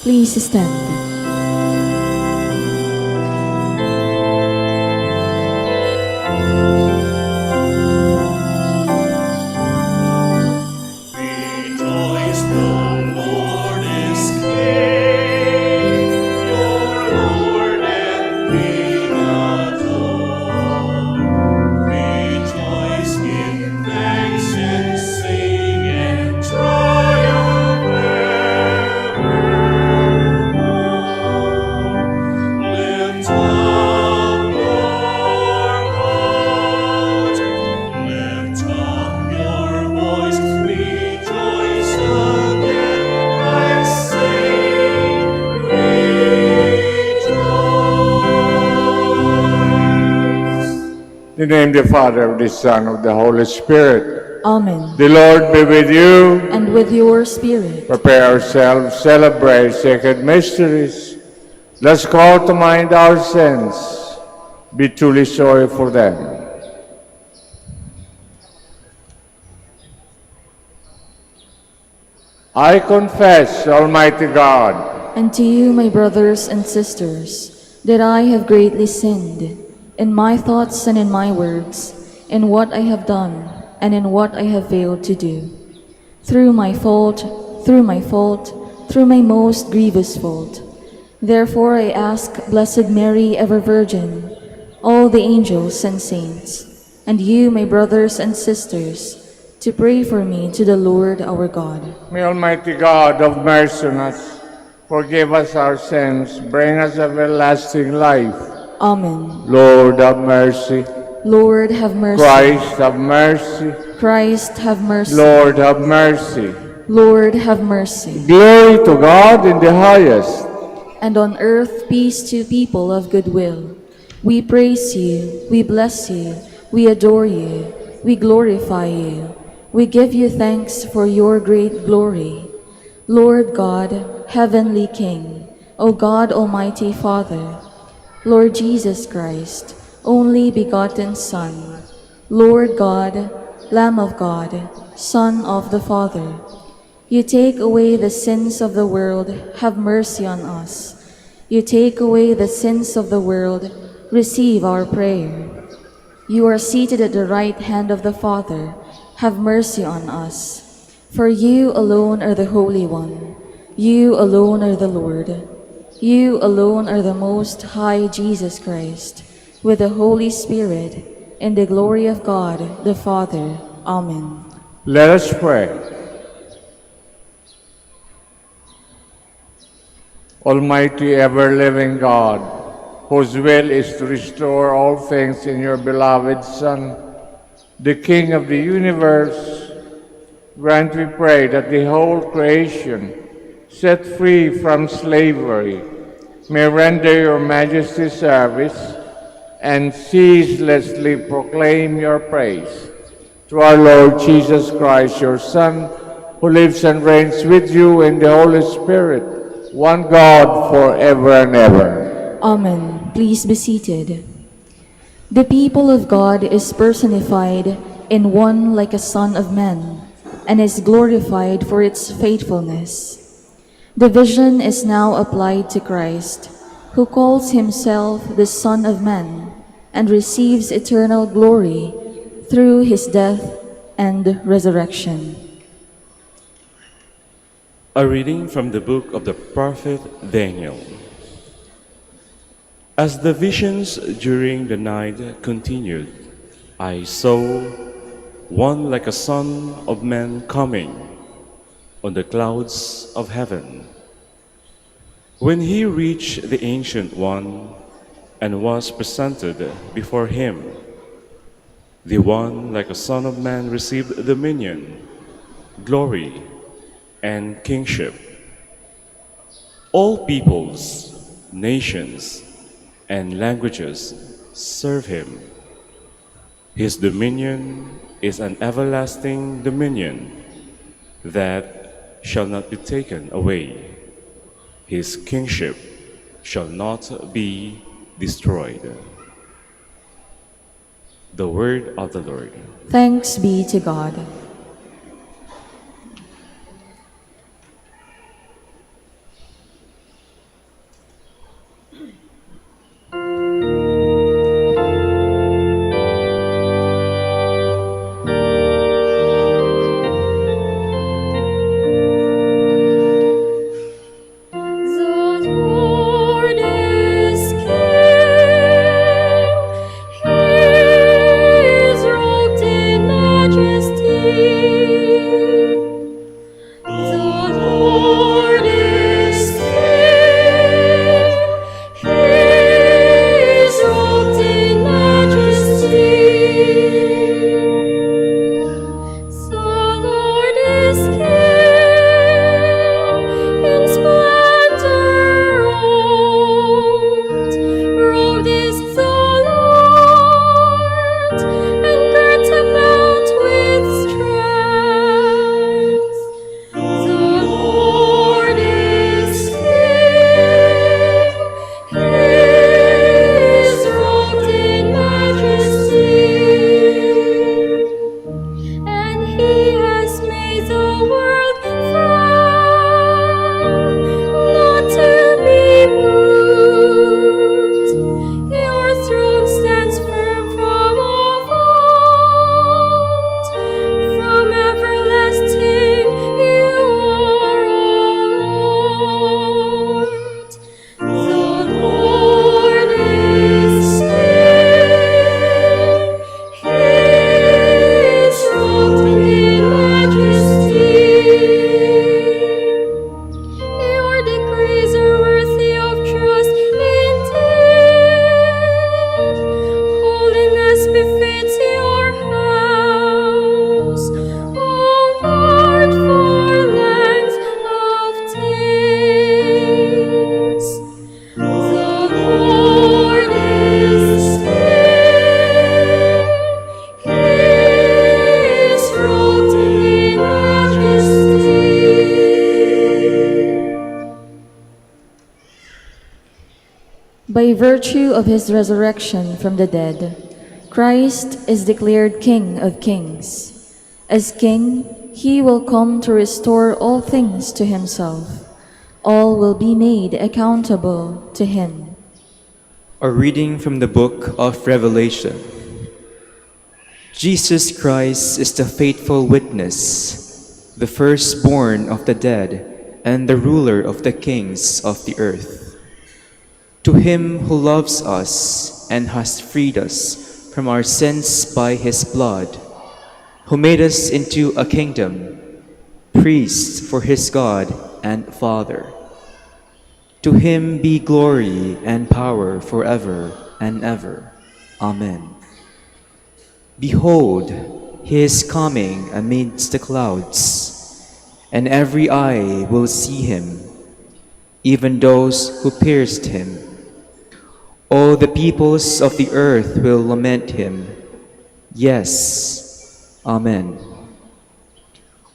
Please stand. Rejoice, the Lord is King, your Lord and King adore. Rejoice, give thanks and sing and triumph evermore. Lift up your heart, lift up your voice, rejoice again, I say, rejoice. In the name of the Father, of the Son, of the Holy Spirit. Amen. The Lord be with you. And with your spirit. Prepare ourselves, celebrate sacred mysteries. Let's call to mind our sins. Be truly sorry for them. I confess, Almighty God, And to you, my brothers and sisters, that I have greatly sinned in my thoughts and in my words, in what I have done and in what I have failed to do. Through my fault, through my most grievous fault. Therefore I ask Blessed Mary, ever Virgin, all the angels and saints, and you, my brothers and sisters, to pray for me to the Lord our God. may Almighty God have mercy on us, forgive us our sins, bring us everlasting life. Amen. Lord, have mercy. Lord, have mercy. Christ, have mercy. Christ, have mercy. Lord, have mercy. Lord, have mercy. Glory to God in the highest. And on earth peace to people of good will. We praise you, we bless you, we adore you, we glorify you. We give you thanks for your great glory. Lord God, heavenly King, O God, Almighty Father, Lord Jesus Christ, only begotten Son, Lord God, Lamb of God, Son of the Father, you take away the sins of the world, have mercy on us. You take away the sins of the world, receive our prayer. You are seated at the right hand of the Father, have mercy on us. For you alone are the Holy One, you alone are the Lord. You alone are the Most High Jesus Christ, with the Holy Spirit, in the glory of God the Father. Amen. Let us pray. Almighty ever-living God, whose will is to restore all things in your beloved Son, the King of the universe, grant, we pray, that the whole creation, set free from slavery, may render your majesty service and ceaselessly proclaim your praise. Through our Lord Jesus Christ, your Son, who lives and reigns with you in the Holy Spirit, one God, forever and ever. Amen. Please be seated. The people of God is personified in one like a Son of Man, and is glorified for its faithfulness. The vision is now applied to Christ, who calls himself the Son of Man, and receives eternal glory through his death and resurrection. A reading from the book of the prophet Daniel. As the visions during the night continued, I saw one like a Son of Man coming on the clouds of heaven. When he reached the Ancient One and was presented before him, the one like a Son of Man received dominion, glory, and kingship. All peoples, nations, and languages serve him. His dominion is an everlasting dominion that shall not be taken away. His kingship shall not be destroyed. The word of the Lord. Thanks be to God. By virtue of his resurrection from the dead, Christ is declared King of kings. As King, he will come to restore all things to himself. All will be made accountable to him. A reading from the book of Revelation. Jesus Christ is the faithful witness, the firstborn of the dead, and the ruler of the kings of the earth. To him who loves us and has freed us from our sins by his blood, who made us into a kingdom, priests for his God and Father. To him be glory and power forever and ever. Amen. Behold, he is coming amidst the clouds, and every eye will see him, even those who pierced him. All the peoples of the earth will lament him. Yes, Amen.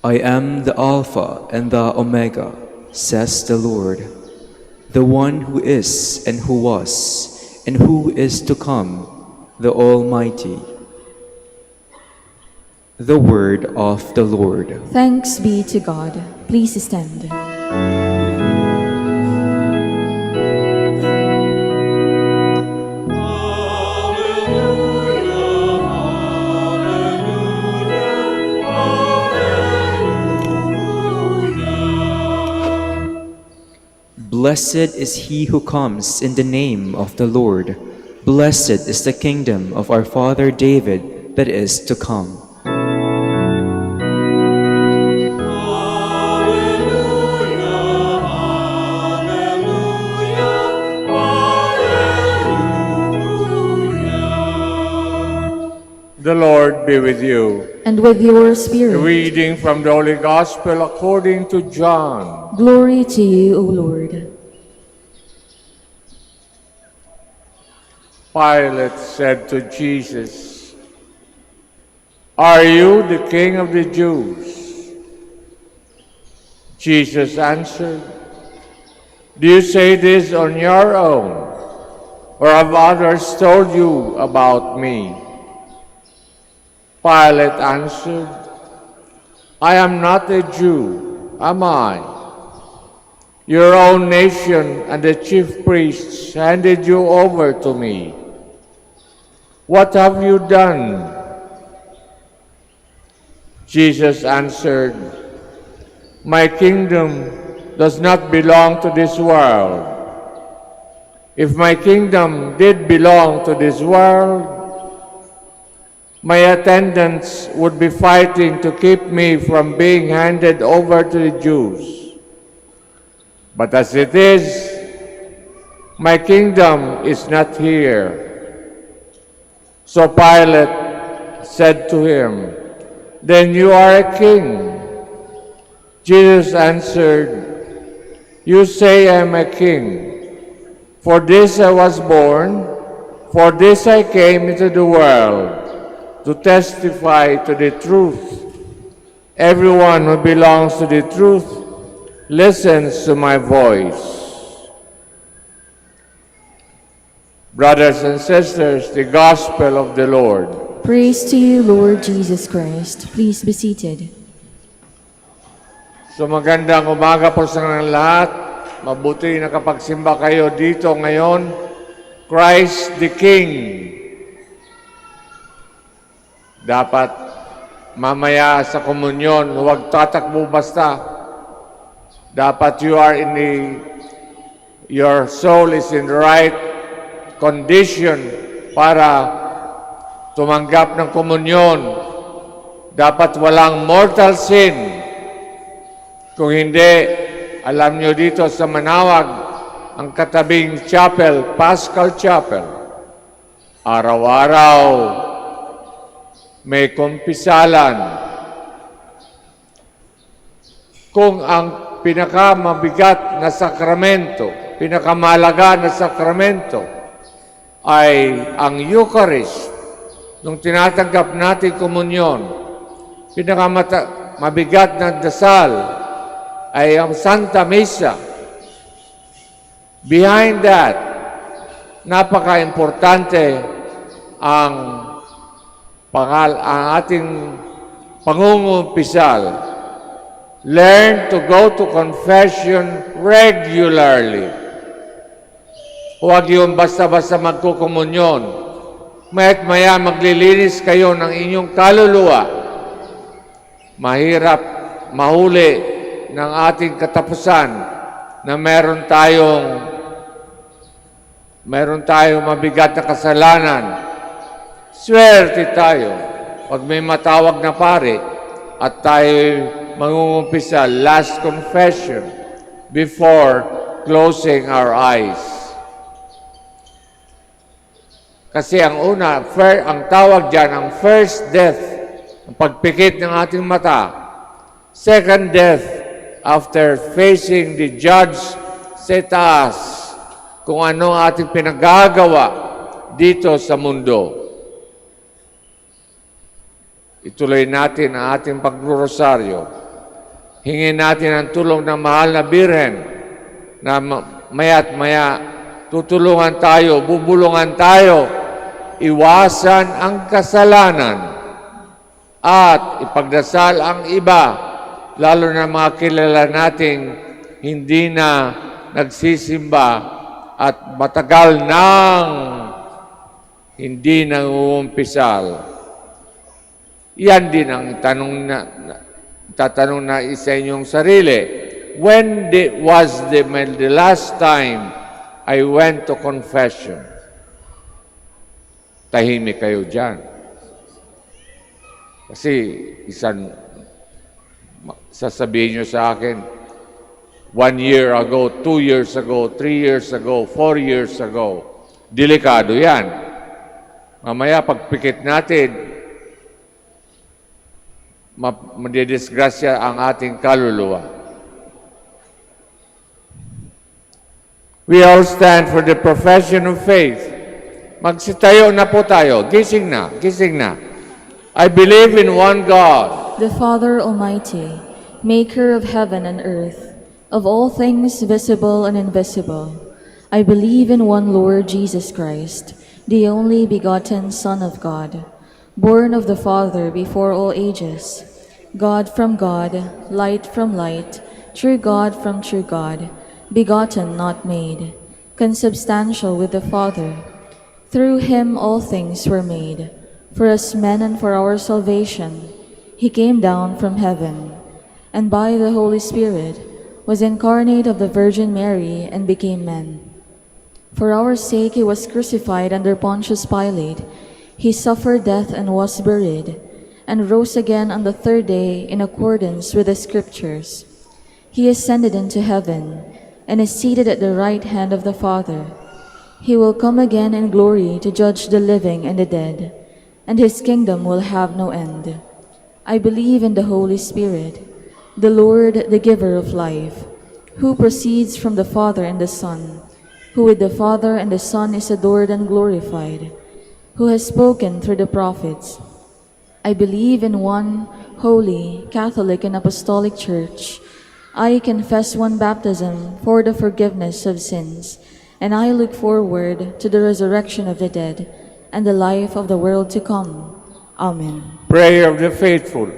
I am the Alpha and the Omega, says the Lord, the one who is and who was and who is to come, the Almighty. The word of the Lord. Thanks be to God. Please stand. Blessed is he who comes in the name of the Lord. Blessed is the kingdom of our father David that is to come. The Lord be with you. And with your A spirit. reading from the Holy Gospel according to John. Glory to you, O Lord. Pilate said to Jesus, "Are you the King of the Jews?" Jesus answered, "Do you say this on your own, or have others told you about me?" Pilate answered, "I am not a Jew, am I? Your own nation and the chief priests handed you over to me. What have you done?" Jesus answered, "My kingdom does not belong to this world. If my kingdom did belong to this world, my attendants would be fighting to keep me from being handed over to the Jews. But as it is, my kingdom is not here." So Pilate said to him, "Then you are a king." Jesus answered, "You say I am a king. For this I was born, for this I came into the world, to testify to the truth. Everyone who belongs to the truth listens to my voice." Brothers and sisters, the Gospel of the Lord. Praise to you, Lord Jesus Christ. Please be seated. So magandang umaga po sa kanilang lahat. Mabuti nakapagsimba kayo dito ngayon. Christ the King. Dapat mamaya sa komunyon, huwag tatakbo basta. Dapat your soul is in the right condition para tumanggap ng komunyon. Dapat walang mortal sin. Kung hindi, alam nyo dito sa Manaoag, ang katabing chapel, Paschal Chapel, araw-araw may kumpisalan. Kung ang pinakamabigat na sakramento, pinakamalaga na sakramento ay ang Eucharist, nung tinatanggap natin komunyon, pinakamabigat na dasal ay ang Santa Misa. Behind that, napaka-importante ang ating pangungumpisal. Learn to go to confession regularly. Huwag yung basta-basta magkukumunyon. Maya't maya maglilinis kayo ng inyong kaluluwa. Mahirap mahuli ng ating katapusan na meron tayong mabigat na kasalanan. Swerte tayo pag may matawag na pare at tayo mangungumpisa, last confession before closing our eyes. Kasi ang tawag dyan, ang first death, ang pagpikit ng ating mata. Second death, after facing the judge sa taas, kung ano ang ating pinagagawa dito sa mundo. Ituloy natin ang ating pagrurosaryo. Hingin natin ang tulong ng mahal na Birhen na maya't maya tutulungan tayo, bubulungan tayo, iwasan ang kasalanan at ipagdasal ang iba, lalo na mga kilala nating hindi na nagsisimba at matagal nang hindi nangungumpisal. Yan din ang tatanong na isa inyong sarili. When was the last time I went to confession? Tahimik kayo dyan. Kasi sasabihin nyo sa akin, 1 year ago, 2 years ago, 3 years ago, 4 years ago. Delikado yan. Mamaya pagpikit natin, madidisgrasya ang ating kaluluwa. We all stand for the profession of faith. Magsitayo na po tayo. Gising na, gising na. I believe in one God, the Father Almighty, maker of heaven and earth, of all things visible and invisible. I believe in one Lord Jesus Christ, the only begotten Son of God, born of the Father before all ages, God from God, light from light, true God from true God, begotten, not made, consubstantial with the Father. Through him all things were made. For us men and for our salvation, he came down from heaven, and by the Holy Spirit was incarnate of the Virgin Mary and became man. For our sake he was crucified under Pontius Pilate. He suffered death and was buried, and rose again on the third day in accordance with the Scriptures. He ascended into heaven, and is seated at the right hand of the Father. He will come again in glory to judge the living and the dead, and his kingdom will have no end. I believe in the Holy Spirit, the Lord, the giver of life, who proceeds from the Father and the Son, who with the Father and the Son is adored and glorified, who has spoken through the prophets. I believe in one holy, Catholic, and Apostolic Church. I confess one baptism for the forgiveness of sins, and I look forward to the resurrection of the dead and the life of the world to come. Amen. Prayer of the faithful.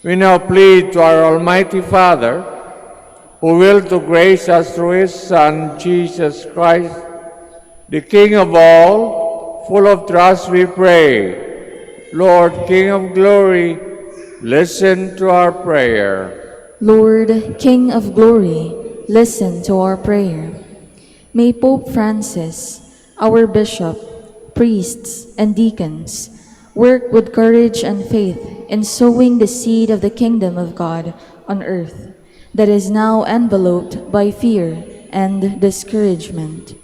We now plead to our Almighty Father, who will to grace us through his Son, Jesus Christ, the King of all. Full of trust we pray. Lord, King of glory, listen to our prayer. Lord, King of glory, listen to our prayer. May Pope Francis, our bishop, priests, and deacons work with courage and faith in sowing the seed of the kingdom of God on earth that is now enveloped by fear and discouragement.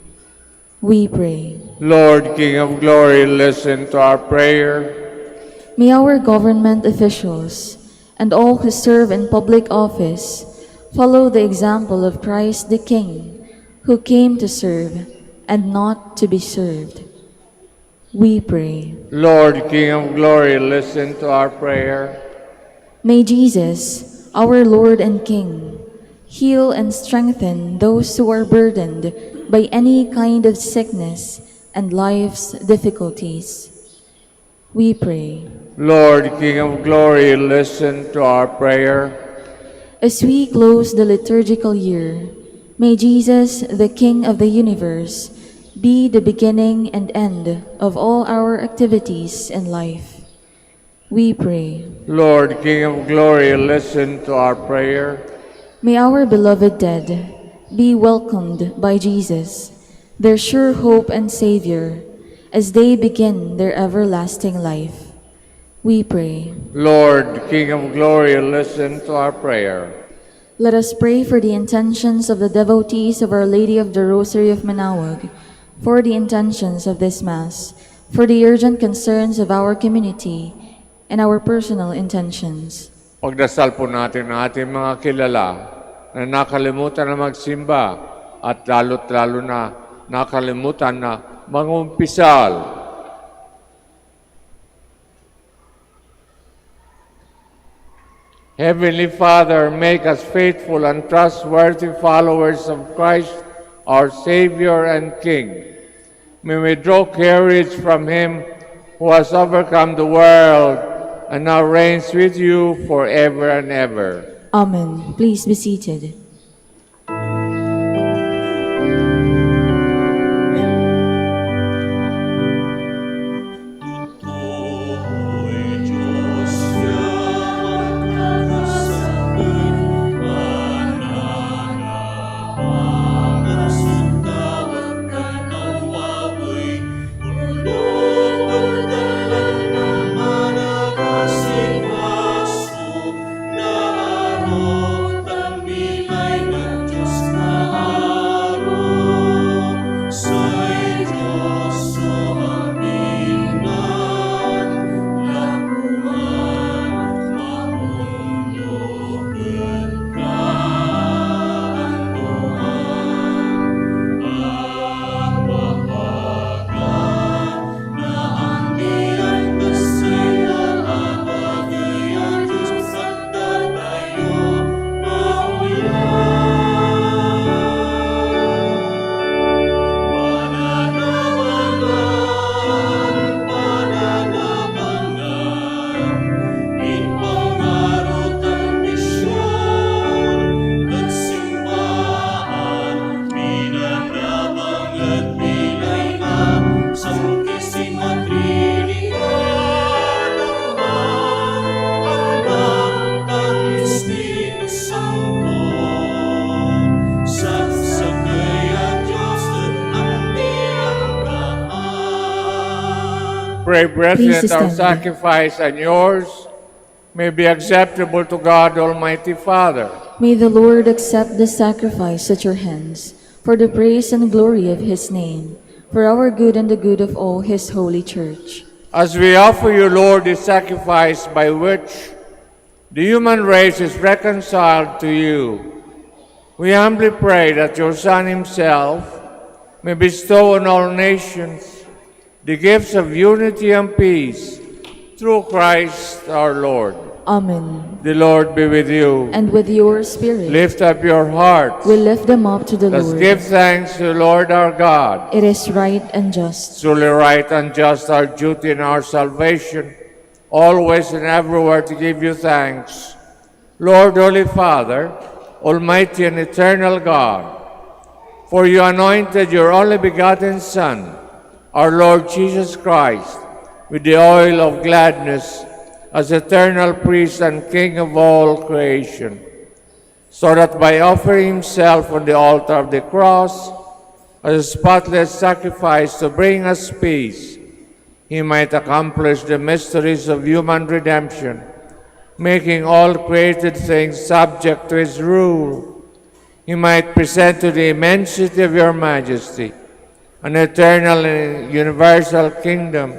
We pray. Lord, King of glory, listen to our prayer. May our government officials and all who serve in public office follow the example of Christ the King, who came to serve and not to be served. We pray. Lord, King of glory, listen to our prayer. May Jesus, our Lord and King, Heal and strengthen those who are burdened by any kind of sickness and life's difficulties. We pray. Lord, King of glory, listen to our prayer. As we close the liturgical year, may Jesus, the King of the universe, be the beginning and end of all our activities in life. We pray. Lord, King of glory, listen to our prayer. May our beloved dead be welcomed by Jesus, their sure hope and Savior, as they begin their everlasting life. We pray. Lord, King of glory, listen to our prayer. Let us pray for the intentions of the devotees of Our Lady of the Rosary of Manaoag, for the intentions of this Mass, for the urgent concerns of our community, and our personal intentions. Pagdasal po natin ang ating mga kilala na nakalimutan na magsimba at lalo't lalo na nakalimutan na mangumpisal. Heavenly Father, make us faithful and trustworthy followers of Christ, our Savior and King. May we draw courage from Him who has overcome the world and now reigns with you forever and ever. Amen. Please be seated. Pray, brethren, Please that our stand. sacrifice and yours may be acceptable to God, Almighty Father. May the Lord accept the sacrifice at your hands, for the praise and glory of His name, for our good and the good of all His holy church. As we offer you, Lord, this sacrifice by which the human race is reconciled to you, we humbly pray that your Son Himself may bestow on all nations the gifts of unity and peace through Christ our Lord. Amen. The Lord be with you. And with your spirit, Lift up your hearts. we lift them up to the Let's Lord. give thanks to the Lord our God. It is right and just. Truly right and just our duty and our salvation, always and everywhere to give you thanks. Lord, Holy Father, Almighty and eternal God, for you anointed your only begotten Son, our Lord Jesus Christ, with the oil of gladness as eternal priest and King of all creation, so that by offering himself on the altar of the cross as a spotless sacrifice to bring us peace, he might accomplish the mysteries of human redemption, making all created things subject to his rule. He might present to the immensity of your majesty an eternal and universal kingdom,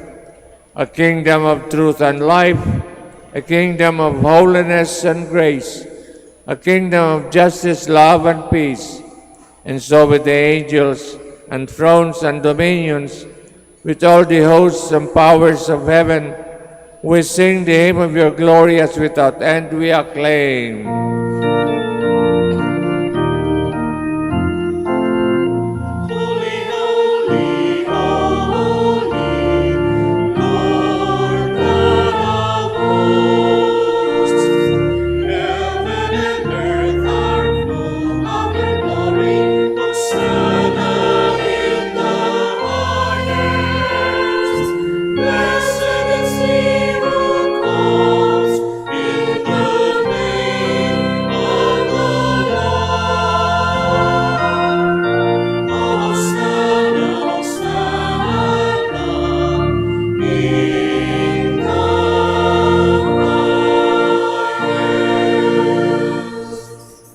a kingdom of truth and life, a kingdom of holiness and grace, a kingdom of justice, love, and peace, and so with the angels and thrones and dominions, with all the hosts and powers of heaven, we sing the hymn of your glory as without end we acclaim.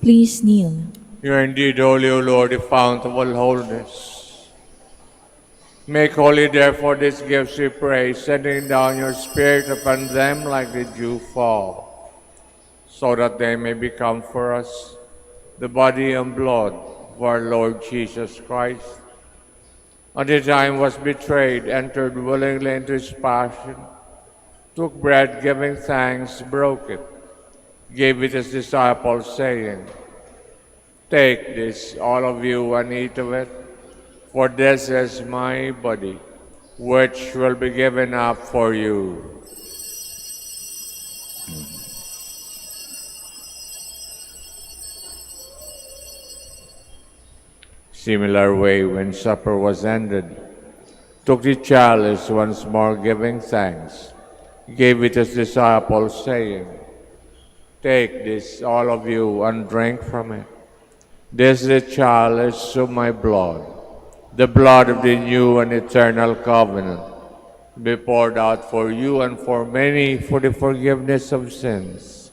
Please kneel. You are indeed holy, O Lord, the fount of all holiness. Make holy, therefore, these gifts, we pray, sending down your Spirit upon them like the dew fall, so that they may become for us the body and blood of our Lord Jesus Christ. At the time he was betrayed, entered willingly into his passion, took bread, giving thanks, broke it, gave it to his disciples, saying, "Take this, all of you, and eat of it, for this is my body, which will be given up for you." Similar way, when supper was ended, took the chalice once more, giving thanks, gave it to his disciples, saying, "Take this, all of you, and drink from it. This is the chalice of my blood, the blood of the new and eternal covenant, to be poured out for you and for many for the forgiveness of sins.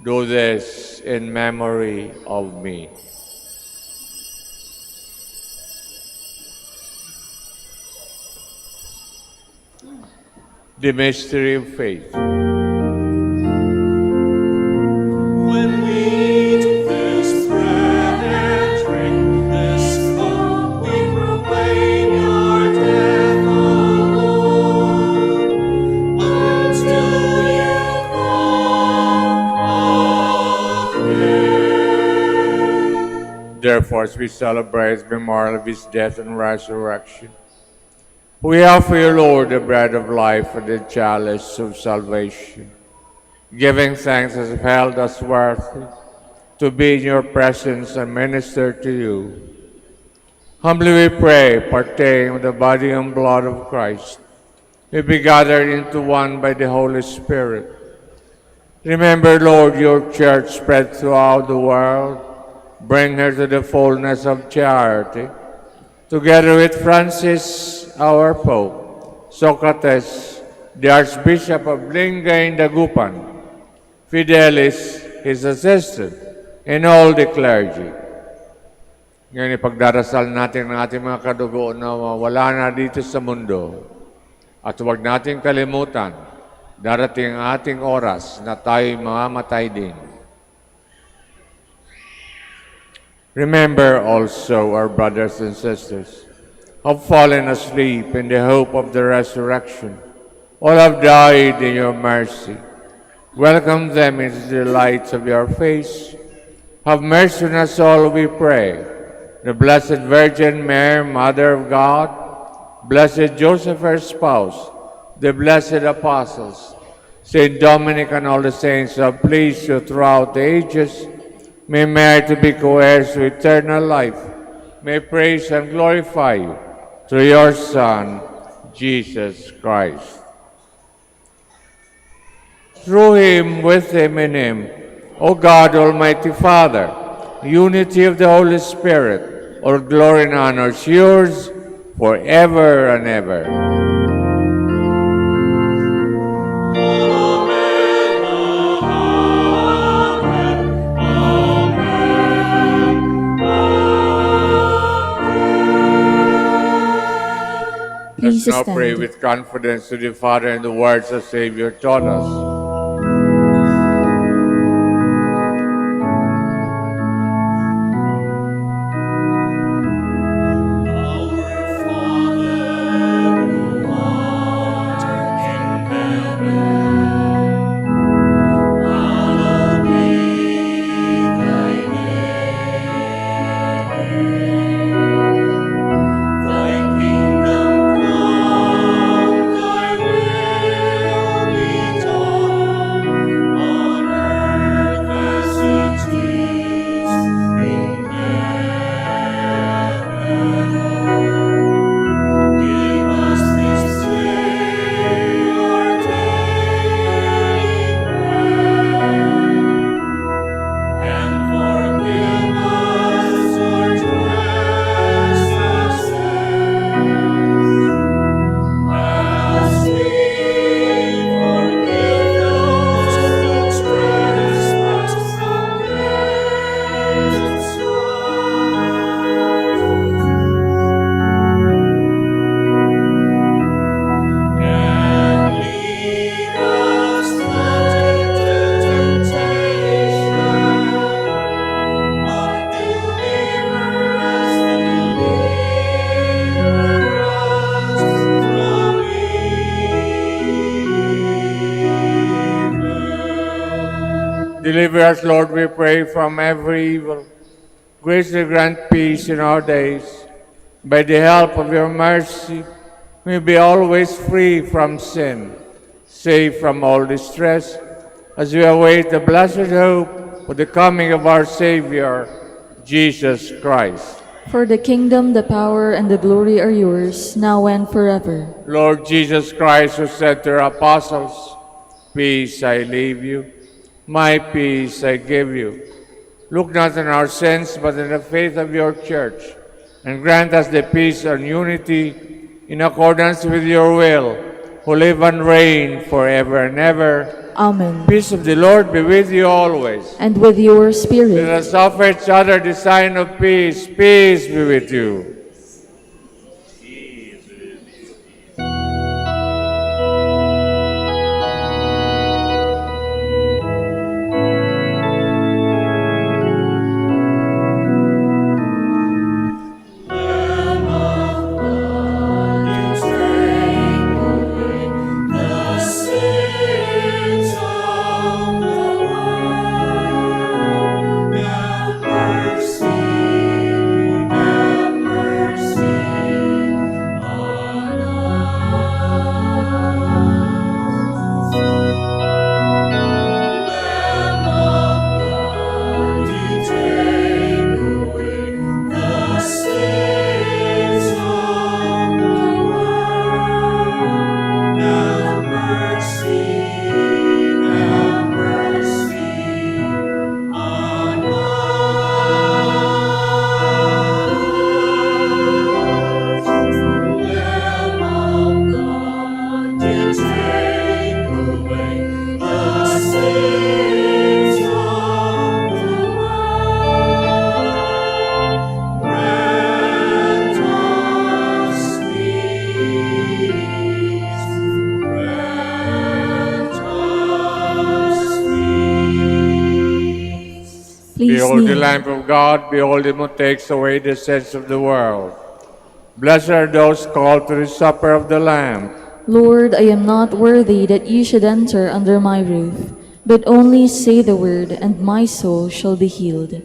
Do this in memory of me." The mystery of faith. When we eat this bread and drink this cup, we proclaim your death, O Lord, until you come again. Therefore, as we celebrate the memorial of his death and resurrection, we offer you, Lord, the bread of life and the chalice of salvation, giving thanks as held us worthy to be in your presence and minister to you. Humbly we pray, partaking of the body and blood of Christ, we be gathered into one by the Holy Spirit. Remember, Lord, your church spread throughout the world. Bring her to the fullness of charity, together with Francis, our Pope, Socrates, the Archbishop of Lingay and Dagupan, Fidelis, his assistant, and all the clergy. Ngayon, ipagdarasal natin ang ating mga kadugo na wala na dito sa mundo. At huwag natin kalimutan, darating ang ating oras na tayo'y mamamatay din. Remember also our brothers and sisters have fallen asleep in the hope of the resurrection. All have died in your mercy. Welcome them into the light of your face. Have mercy on us all, we pray. The Blessed Virgin Mary, Mother of God, Blessed Joseph, her spouse, the blessed apostles, Saint Dominican and all the saints who have pleased you throughout the ages, may merit to be co-heirs to eternal life, may praise and glorify you through your Son, Jesus Christ. Through him, with him, in him, O God, Almighty Father, unity of the Holy Spirit, all glory and honor is yours forever and ever. Please Let's now pray stand. with confidence to the Father in the words the Savior taught us. Thy will be done Deliver us, Lord, we pray, from every evil. Graciously grant peace in our days. By the help of your mercy, we be always free from sin, safe from all distress, as we await the blessed hope of the coming of our Savior, Jesus Christ. For the kingdom, the power, and the glory are yours, now and forever. Lord Jesus Christ, who said to your apostles, "Peace I leave you, my peace I give you," look not on our sins, but on the faith of your church, and grant us the peace and unity in accordance with your will, who live and reign forever and ever. Amen. Peace of the Lord be with you always. And with your Let spirit. us offer each other the sign of peace. Peace be with you. Lamb of God, you take away the sins of the world. Have mercy on us. Lamb of God, you take away the sins of the world. Have mercy on us. Lamb of God, you take away the sins of the world. Grant us peace. Grant us peace. Please Behold the kneel. Lamb of God, behold him who takes away the sins of the world. Blessed are those called to the supper of the Lamb. Lord, I am not worthy that you should enter under my roof, but only say the word, and my soul shall be healed.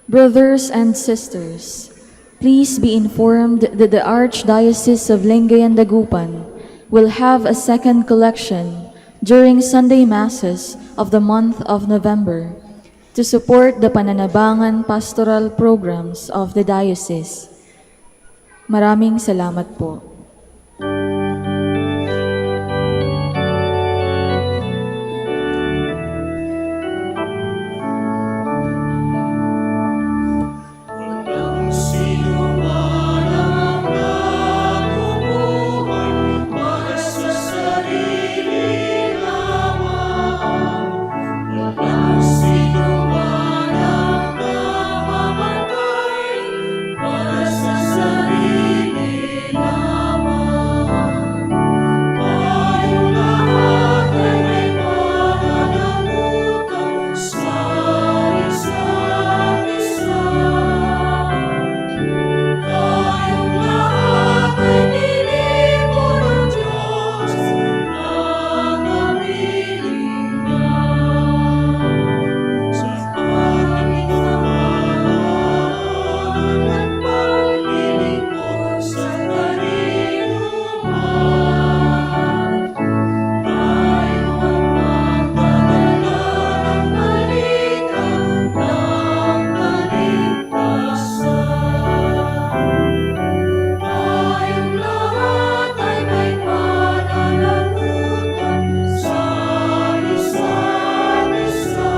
Brothers and sisters, please be informed that the Archdiocese of Lingayen Dagupan will have a second collection during Sunday Masses of the month of November to support the pananabangan pastoral programs of the diocese. Maraming salamat po. Walang sinuman ang nabubuhay para sa sarili lamang. Walang sinuman ang namamatay para sa sarili lamang. Tayong lahat ay may pananagutan sa isa't isa. Tayong lahat ay nilipon ng Diyos na nabiling niya. Sa ating pamahalaan at paglilingkod sa kanluran, tayo ang magdadala ng balita ng kaligtasan. Tayong lahat ay may pananagutan sa isa't isa.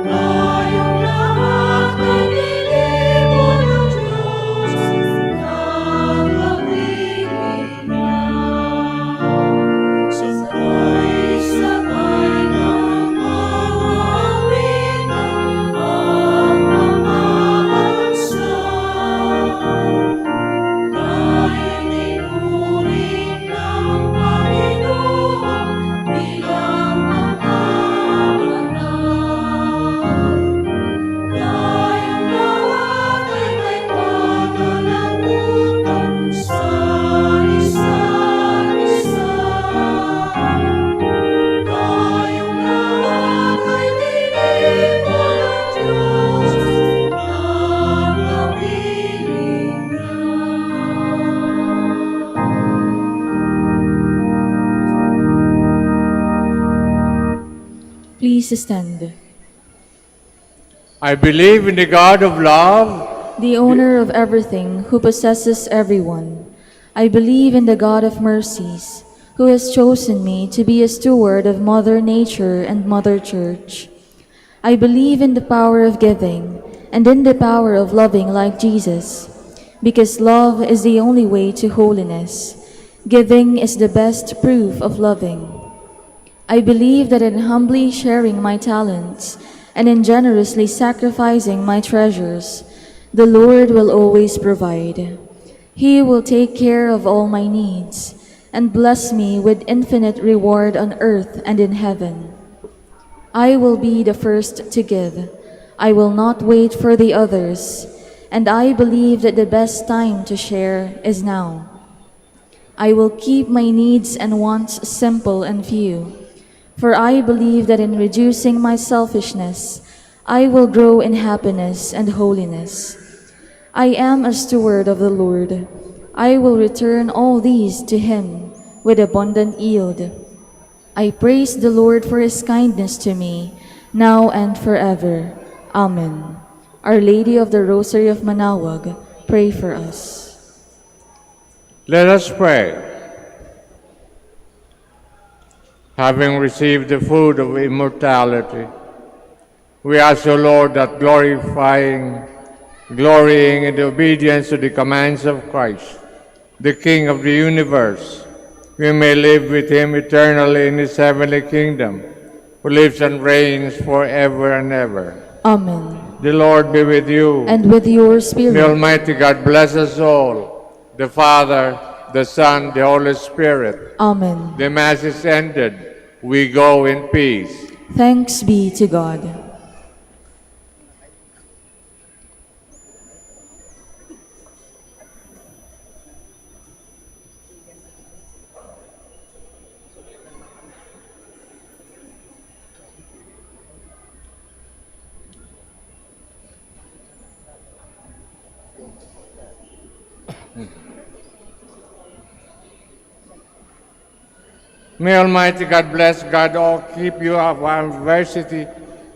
Tayong lahat ay nilipon ng Diyos na nabiling niya. Sabay-sabay ng maawitan ang mga bansa. Tayo'y tinuring ng Panginoon bilang mga anak. Tayong lahat ay may pananagutan sa isa't isa. Tayong lahat ay nilipon ng Diyos na nabiling niya. Please stand. I believe in the God of love, The owner of everything, who possesses everyone. I believe in the God of mercies, who has chosen me to be a steward of Mother Nature and Mother Church. I believe in the power of giving and in the power of loving like Jesus, because love is the only way to holiness. Giving is the best proof of loving. I believe that in humbly sharing my talents and in generously sacrificing my treasures, the Lord will always provide. He will take care of all my needs and bless me with infinite reward on earth and in heaven. I will be the first to give. I will not wait for the others, and I believe that the best time to share is now. I will keep my needs and wants simple and few, for I believe that in reducing my selfishness, I will grow in happiness and holiness. I am a steward of the Lord. I will return all these to Him with abundant yield. I praise the Lord for His kindness to me, now and forever. Amen. Our Lady of the Rosary of Manaoag, pray for us. let us pray. Having received the food of immortality, we ask, O Lord, that glorying in the obedience to the commands of Christ, the King of the universe, we may live with Him eternally in His heavenly kingdom, who lives and reigns forever and ever. Amen. The Lord be with you. And with your May spirit. Almighty God bless us all, the Father, the Son, the Holy Spirit. Amen. The Mass is ended. We go in peace. Thanks be to God. May Almighty God bless, God all keep you of adversity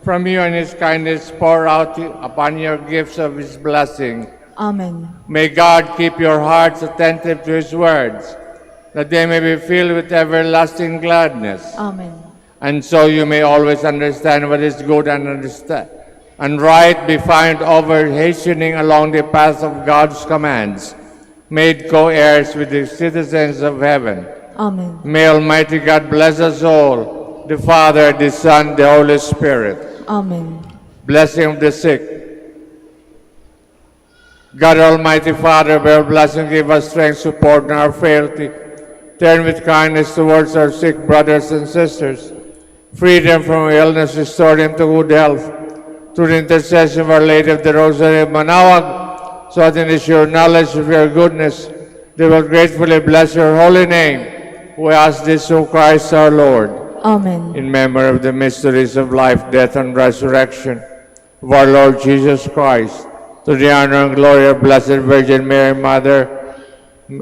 from you and his kindness pour out upon your gifts of his blessing. Amen. May God keep your hearts attentive to his words, that they may be filled with everlasting gladness. Amen. And so you may always understand what is good and understand and right be found over hastening along the path of God's commands, made co-heirs with the citizens of heaven. Amen. May Almighty God bless us all, the Father, the Son, the Holy Spirit. Amen. Blessing of the sick. God Almighty Father, by your blessing, give us strength, support in our frailty. Turn with kindness towards our sick brothers and sisters. Free them from illness, restore them to good health. Through the intercession of Our Lady of the Rosary of Manaoag, so that in the sure knowledge of your goodness, they will gratefully bless your holy name. We ask this through Christ our Lord. Amen. In memory of the mysteries of life, death, and resurrection of our Lord Jesus Christ, to the honor and glory of Blessed Virgin Mary, Mother,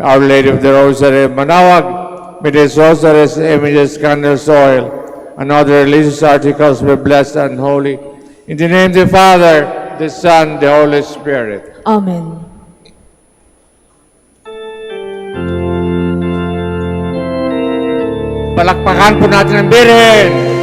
Our Lady of the Rosary of Manaoag, may these rosaries, images, candles, oil, and other religious articles be blessed and holy. In the name of the Father, the Son, the Holy Spirit. Amen. Palakpakan po natin ang Birhen!